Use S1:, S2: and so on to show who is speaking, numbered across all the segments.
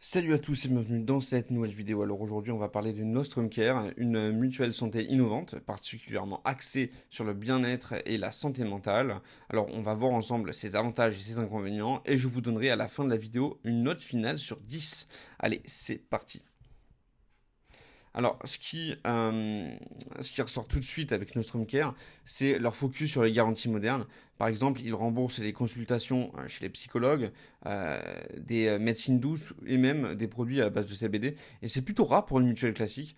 S1: Salut à tous et bienvenue dans cette nouvelle vidéo. Alors aujourd'hui on va parler de Nostrum Care, une mutuelle santé innovante, particulièrement axée sur le bien-être et la santé mentale. Alors on va voir ensemble ses avantages et ses inconvénients et je vous donnerai à la fin de la vidéo une note finale sur 10. Allez, c'est parti. Alors, ce qui ressort tout de suite avec Nostrum Care, c'est leur focus sur les garanties modernes. Par exemple, ils remboursent les consultations chez les psychologues, des médecines douces et même des produits à base de CBD. Et c'est plutôt rare pour une mutuelle classique.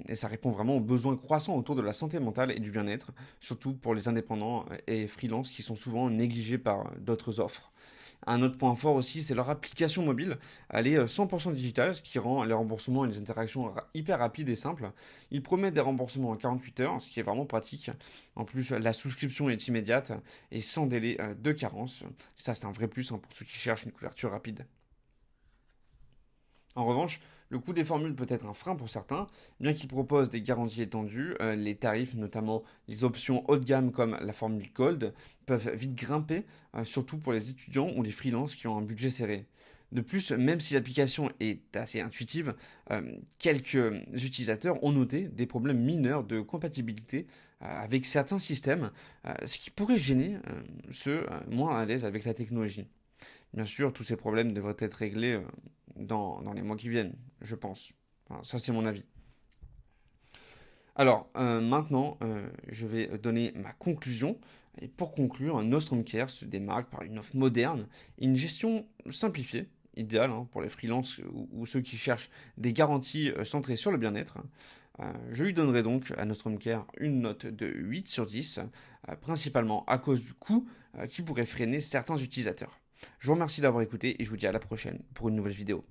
S1: Et ça répond vraiment aux besoins croissants autour de la santé mentale et du bien-être, surtout pour les indépendants et freelances qui sont souvent négligés par d'autres offres. Un autre point fort aussi, c'est leur application mobile. Elle est 100% digitale, ce qui rend les remboursements et les interactions hyper rapides et simples. Ils promettent des remboursements en 48 heures, ce qui est vraiment pratique. En plus, la souscription est immédiate et sans délai de carence. Ça, c'est un vrai plus pour ceux qui cherchent une couverture rapide. En revanche, le coût des formules peut être un frein pour certains, bien qu'ils proposent des garanties étendues, les tarifs, notamment les options haut de gamme comme la formule Gold, peuvent vite grimper, surtout pour les étudiants ou les freelances qui ont un budget serré. De plus, même si l'application est assez intuitive, quelques utilisateurs ont noté des problèmes mineurs de compatibilité avec certains systèmes, ce qui pourrait gêner ceux moins à l'aise avec la technologie. Bien sûr, tous ces problèmes devraient être réglés dans les mois qui viennent, je pense. Enfin, ça, c'est mon avis. Alors, maintenant, je vais donner ma conclusion. Et pour conclure, Nostrum Care se démarque par une offre moderne et une gestion simplifiée, idéale pour les freelances ou ceux qui cherchent des garanties centrées sur le bien-être. Je lui donnerai donc à Nostrum Care une note de 8 sur 10, principalement à cause du coût qui pourrait freiner certains utilisateurs. Je vous remercie d'avoir écouté et je vous dis à la prochaine pour une nouvelle vidéo.